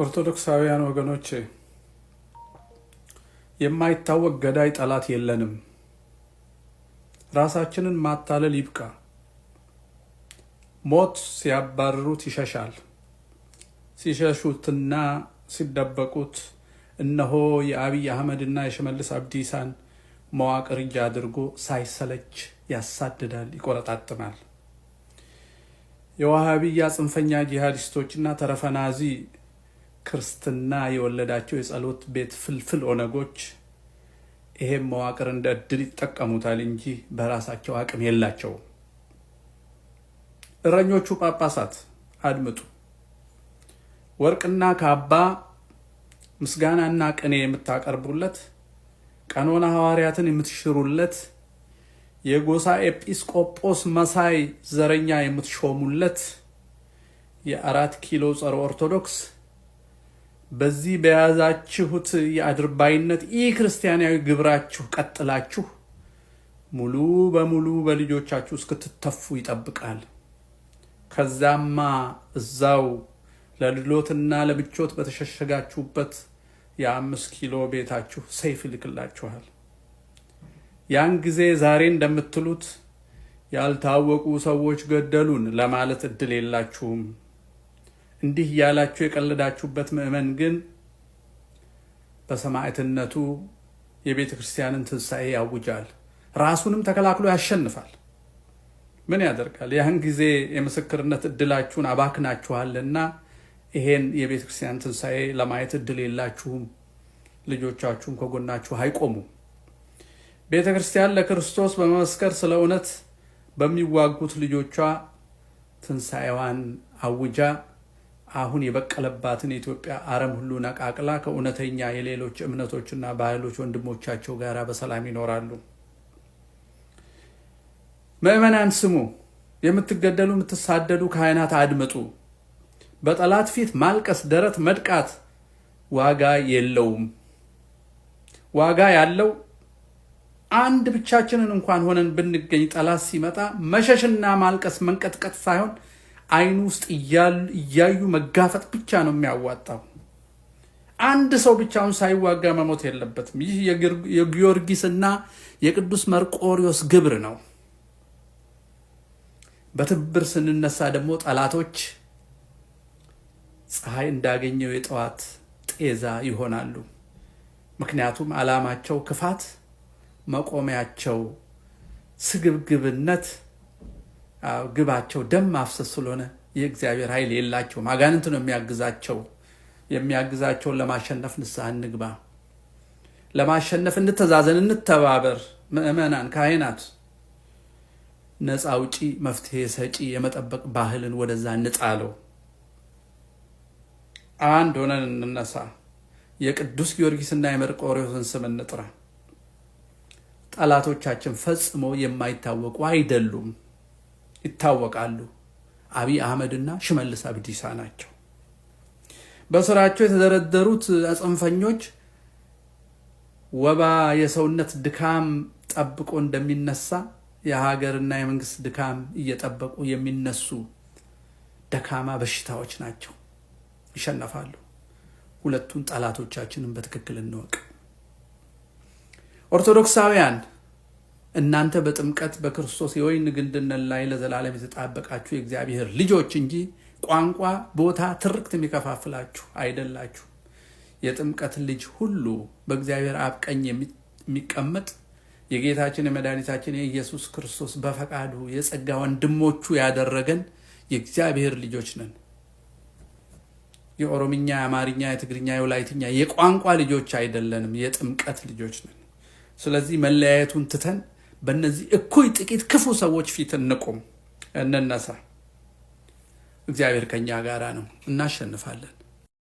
ኦርቶዶክሳውያን ወገኖቼ የማይታወቅ ገዳይ ጠላት የለንም። ራሳችንን ማታለል ይብቃ። ሞት ሲያባርሩት ይሸሻል። ሲሸሹትና ሲደበቁት እነሆ የአብይ አህመድና የሽመልስ አብዲሳን መዋቅር እጅ አድርጎ ሳይሰለች ያሳድዳል፣ ይቆረጣጥማል። የዋሃቢያ ጽንፈኛ ጂሃዲስቶችና ተረፈናዚ ክርስትና የወለዳቸው የጸሎት ቤት ፍልፍል ኦነጎች ይሄም መዋቅር እንደ እድል ይጠቀሙታል እንጂ በራሳቸው አቅም የላቸው። እረኞቹ ጳጳሳት አድምጡ። ወርቅና ካባ ምስጋናና ቅኔ የምታቀርቡለት፣ ቀኖና ሐዋርያትን የምትሽሩለት፣ የጎሳ ኤጲስቆጶስ መሳይ ዘረኛ የምትሾሙለት የ4 ኪሎ ጸረ ኦርቶዶክስ በዚህ በያዛችሁት የአድርባይነት ክርስቲያናዊ ግብራችሁ ቀጥላችሁ ሙሉ በሙሉ በልጆቻችሁ እስክትተፉ ይጠብቃል። ከዛማ እዛው ለድሎትና ለምቾት በተሸሸጋችሁበት የ5 ኪሎ ቤታችሁ ሰይፍ ይልክላችኋል። ያን ጊዜ ዛሬ እንደምትሉት ያልታወቁ ሰዎች ገደሉን ለማለት እድል የላችሁም። እንዲህ ያላችሁ የቀለዳችሁበት ምእመን ግን በሰማዕትነቱ የቤተ ክርስቲያንን ትንሣኤ ያውጃል፣ ራሱንም ተከላክሎ ያሸንፋል። ምን ያደርጋል? ያን ጊዜ የምስክርነት እድላችሁን አባክናችኋልና ይሄን የቤተ ክርስቲያን ትንሣኤ ለማየት እድል የላችሁም። ልጆቻችሁም ከጎናችሁ አይቆሙም። ቤተ ክርስቲያን ለክርስቶስ በመመስከር ስለ እውነት በሚዋጉት ልጆቿ ትንሣኤዋን አውጃ አሁን የበቀለባትን የኢትዮጵያ አረም ሁሉ ነቃቅላ ከእውነተኛ የሌሎች እምነቶችና ባህሎች ወንድሞቻቸው ጋር በሰላም ይኖራሉ። ምእመናን ስሙ። የምትገደሉ የምትሳደዱ ካህናት አድምጡ። በጠላት ፊት ማልቀስ፣ ደረት መድቃት ዋጋ የለውም። ዋጋ ያለው አንድ ብቻችንን እንኳን ሆነን ብንገኝ ጠላት ሲመጣ መሸሽና ማልቀስ መንቀጥቀጥ ሳይሆን አይኑ ውስጥ እያዩ መጋፈጥ ብቻ ነው የሚያዋጣው። አንድ ሰው ብቻውን ሳይዋጋ መሞት የለበትም። ይህ የጊዮርጊስና የቅዱስ መርቆሪዎስ ግብር ነው። በትብብር ስንነሳ ደግሞ ጠላቶች ፀሐይ እንዳገኘው የጠዋት ጤዛ ይሆናሉ። ምክንያቱም ዓላማቸው ክፋት፣ መቆሚያቸው ስግብግብነት፣ ግባቸው ደም ማፍሰስ ስለሆነ የእግዚአብሔር ኃይል የላቸውም። አጋንንት ነው የሚያግዛቸውን ለማሸነፍ ንስሐ እንግባ። ለማሸነፍ እንተዛዘን፣ እንተባበር። ምእመናን፣ ካህናት ነፃ አውጪ፣ መፍትሄ ሰጪ የመጠበቅ ባህልን ወደዛ እንጣለው። አንድ ሆነን እንነሳ። የቅዱስ ጊዮርጊስና የመርቆሪዎስን ስም እንጥራ። ጠላቶቻችን ፈጽሞ የማይታወቁ አይደሉም፣ ይታወቃሉ። አብይ አህመድና ሽመልስ አብዲሳ ናቸው። በስራቸው የተደረደሩት ጽንፈኞች ወባ የሰውነት ድካም ጠብቆ እንደሚነሳ የሀገርና የመንግስት ድካም እየጠበቁ የሚነሱ ደካማ በሽታዎች ናቸው። ይሸነፋሉ። ሁለቱን ጠላቶቻችንን በትክክል እንወቅ። ኦርቶዶክሳውያን እናንተ በጥምቀት በክርስቶስ የወይን ግንድነት ላይ ለዘላለም የተጣበቃችሁ የእግዚአብሔር ልጆች እንጂ ቋንቋ፣ ቦታ፣ ትርክት የሚከፋፍላችሁ አይደላችሁ። የጥምቀት ልጅ ሁሉ በእግዚአብሔር አብ ቀኝ የሚቀመጥ የጌታችን የመድኃኒታችን የኢየሱስ ክርስቶስ በፈቃዱ የጸጋ ወንድሞቹ ያደረገን የእግዚአብሔር ልጆች ነን። የኦሮምኛ፣ የአማርኛ፣ የትግርኛ፣ የወላይትኛ የቋንቋ ልጆች አይደለንም፣ የጥምቀት ልጆች ነን። ስለዚህ መለያየቱን ትተን በእነዚህ እኩይ ጥቂት ክፉ ሰዎች ፊት እንቁም፣ እንነሳ። እግዚአብሔር ከኛ ጋር ነው፣ እናሸንፋለን።